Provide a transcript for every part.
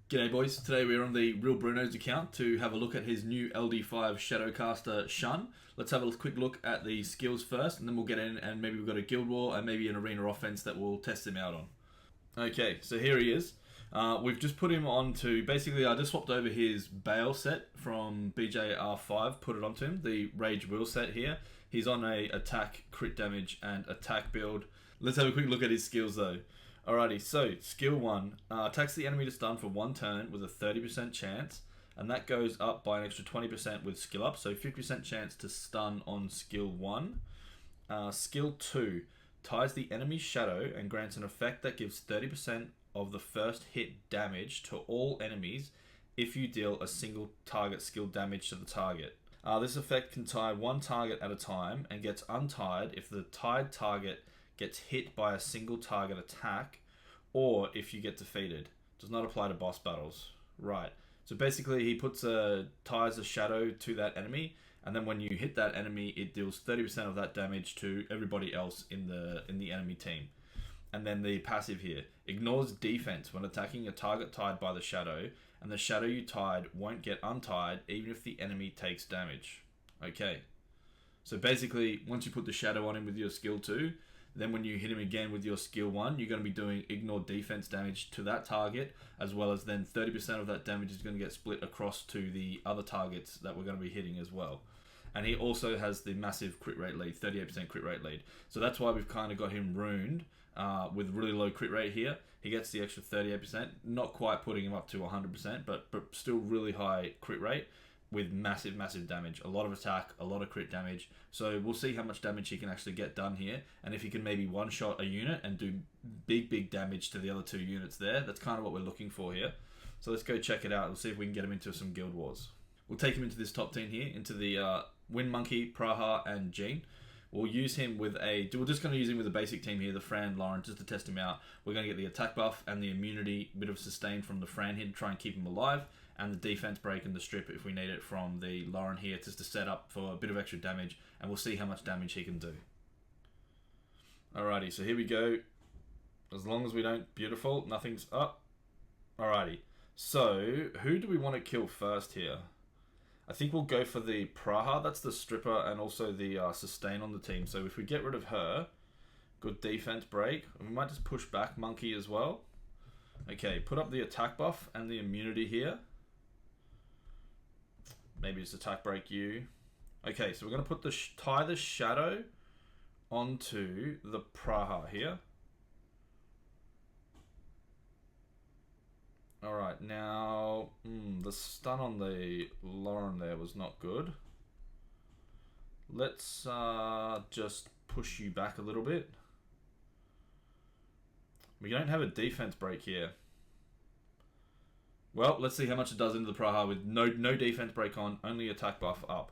G'day boys, today we're on the Real Bruno's account to have a look at his new LD5 Shadowcaster Shun. Let's have a quick look at the skills first and then we'll get in and maybe we've got a guild war and maybe an arena offense that we'll test him out on. Okay, so here he is. We've just put him on to, basically I just swapped over his Bale set from BJR5, put it onto him, the Rage Will set here. He's on a attack, crit damage and attack build. Let's have a quick look at his skills though. Alrighty, so skill 1 attacks the enemy to stun for 1 turn with a 30% chance, and that goes up by an extra 20% with skill up, so 50% chance to stun on skill 1. Skill 2 ties the enemy's shadow and grants an effect that gives 30% of the first hit damage to all enemies if you deal a single target skill damage to the target. This effect can tie one target at a time and gets untied if the tied target gets hit by a single target attack or if you get defeated. Does not apply to boss battles. Right. So basically he ties a shadow to that enemy, and then when you hit that enemy it deals 30% of that damage to everybody else in the enemy team. And then the passive here ignores defense when attacking a target tied by the shadow, and the shadow you tied won't get untied even if the enemy takes damage. Okay. So basically once you put the shadow on him with your skill 2, then when you hit him again with your skill 1, you're going to be doing ignore defense damage to that target, as well as then 30% of that damage is going to get split across to the other targets that we're going to be hitting as well. And he also has the massive crit rate lead, 38% crit rate lead. So that's why we've kind of got him ruined with really low crit rate here. He gets the extra 38%, not quite putting him up to 100%, but still really high crit rate with massive damage. A lot of attack, a lot of crit damage. So we'll see how much damage he can actually get done here, and if he can maybe one-shot a unit and do big damage to the other 2 units there. That's kind of what we're looking for here. So let's go check it out. We'll see if we can get him into some guild wars. We'll take him into this top team here, into the Wind Monkey, Praha, and Jean. We'll use him with we're just going to use him with a basic team here, the Fran, Lauren, just to test him out. We're going to get the attack buff and the immunity, bit of sustain from the Fran here to try and keep him alive, and the defense break and the strip if we need it from the Lauren here, just to set up for a bit of extra damage, and we'll see how much damage he can do. Alrighty, so here we go. As long as we don't, beautiful, nothing's up. Alrighty, so who do we want to kill first here? I think we'll go for the Praha, that's the stripper and also the sustain on the team. So if we get rid of her, good defense break. We might just push back Monkey as well. Okay, put up the attack buff and the immunity here. Maybe it's attack break you. Okay, so we're going to put tie the shadow onto the Praha here. Alright, now the stun on the Lauren there was not good. Let's just push you back a little bit. We don't have a defense break here. Well, let's see how much it does into the Praha with no defense break on, only attack buff up.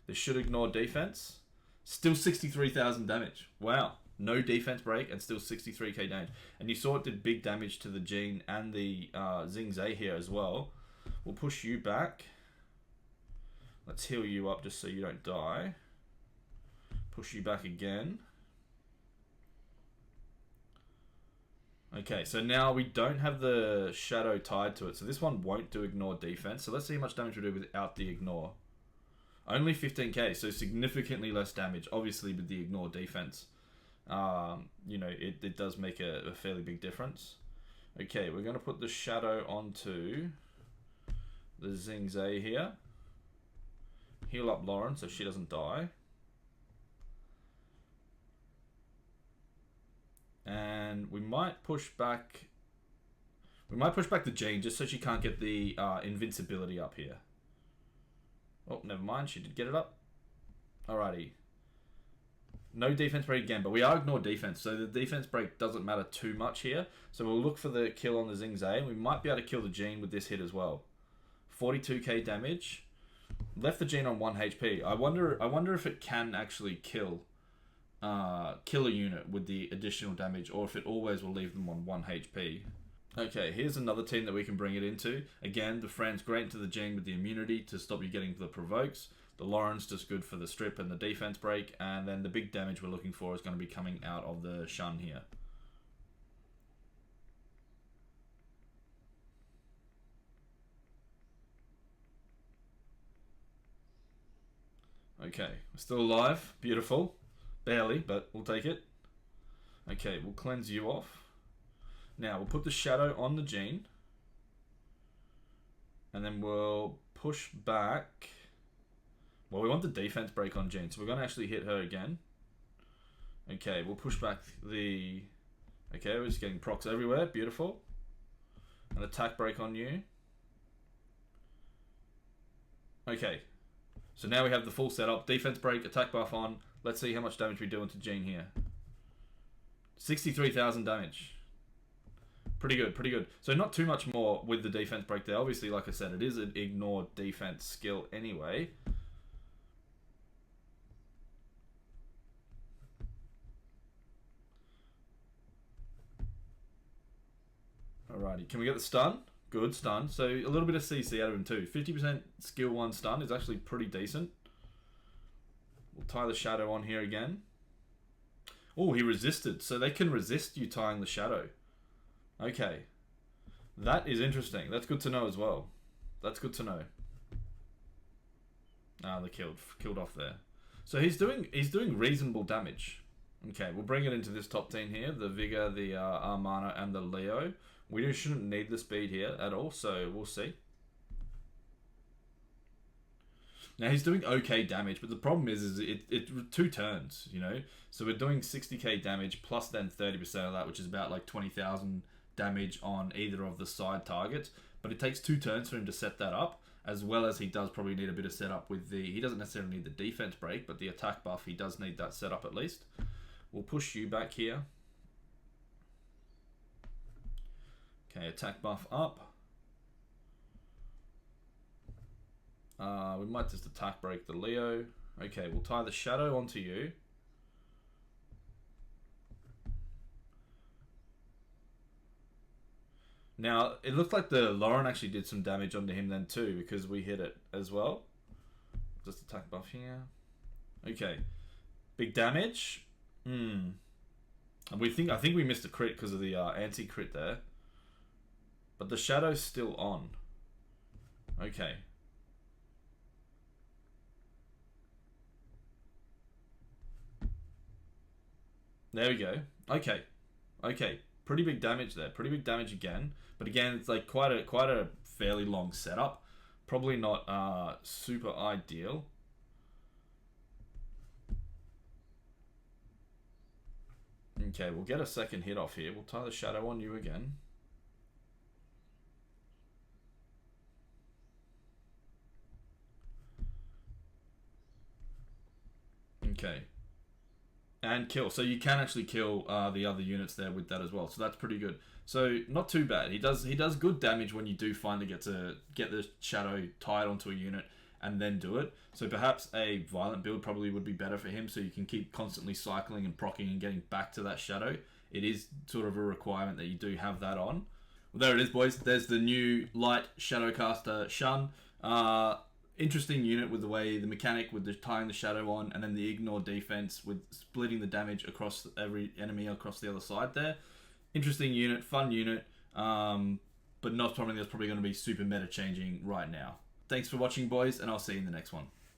This should ignore defense. Still 63,000 damage. Wow. No defense break and still 63k damage. And you saw it did big damage to the Jean and the Zing Zay here as well. We'll push you back. Let's heal you up just so you don't die. Push you back again. Okay, so now we don't have the shadow tied to it. So this one won't do ignore defense. So let's see how much damage we do without the ignore. Only 15k, so significantly less damage, obviously with the ignore defense. You know, it does make a fairly big difference. Okay, we're going to put the shadow onto the Zing Zay here. Heal up Lauren so she doesn't die. And we might push back the Jean just so she can't get the invincibility up here. Oh, never mind, she did get it up. Alrighty. No defense break again, but we are ignore defense, so the defense break doesn't matter too much here. So we'll look for the kill on the Zing Zay, and we might be able to kill the Jean with this hit as well. 42k damage. Left the Jean on 1 HP. I wonder if it can actually kill a unit with the additional damage, or if it always will leave them on 1 HP. Okay, here's another team that we can bring it into. Again, the Fran's great into the Jean with the immunity to stop you getting the provokes. The Lauren's just good for the strip and the defense break, and then the big damage we're looking for is going to be coming out of the Shun here. Okay, we're still alive. Beautiful. Barely, but we'll take it. Okay, we'll cleanse you off. Now, we'll put the shadow on the Gene. And then we'll push back. Well, we want the defense break on Gene, so we're going to actually hit her again. Okay, we'll push back the... Okay, we're just getting procs everywhere. Beautiful. An attack break on you. Okay. So now we have the full setup. Defense break, attack buff on. Let's see how much damage we do into Gene here. 63,000 damage. Pretty good, pretty good. So not too much more with the defense break there. Obviously, like I said, it is an ignore defense skill anyway. Alrighty, can we get the stun? Good stun. So a little bit of CC out of him too. 50% skill 1 stun is actually pretty decent. We'll tie the shadow on here again. Oh, he resisted. So they can resist you tying the shadow. Okay. That is interesting. That's good to know as well. That's good to know. Ah, they killed off there. So he's doing reasonable damage. Okay, we'll bring it into this top team here. The Vigor, the Armana, and the Leo. We shouldn't need the speed here at all, so we'll see. Now he's doing okay damage, but the problem is it 2 turns, you know. So we're doing 60k damage plus then 30% of that, which is about like 20,000 damage on either of the side targets. But it takes 2 turns for him to set that up, as well as he does probably need a bit of setup with the... He doesn't necessarily need the defense break, but the attack buff, he does need that setup at least. We'll push you back here. Okay, attack buff up. We might just attack break the Leo. Okay, we'll tie the shadow onto you. Now, it looked like the Lauren actually did some damage onto him then too, because we hit it as well. Just attack buff here. Okay. Big damage. And I think we missed a crit because of the anti-crit there. But the shadow's still on. Okay. There we go. Okay. Okay. Pretty big damage there. Pretty big damage again. But again, it's like quite a fairly long setup. Probably not super ideal. Okay, we'll get a second hit off here. We'll tie the shadow on you again. Okay. And kill. So you can actually kill the other units there with that as well. So that's pretty good. So not too bad. He does good damage when you do finally get the shadow tied onto a unit and then do it. So perhaps a violent build probably would be better for him, so you can keep constantly cycling and proccing and getting back to that shadow. It is sort of a requirement that you do have that on. Well, there it is, boys. There's the new light Shadowcaster Shun. Interesting unit with the way the mechanic with the tying the shadow on, and then the ignore defense with splitting the damage across every enemy across the other side there. Interesting unit, fun unit, but not something that's probably going to be super meta changing right now. Thanks for watching, boys, and I'll see you in the next one.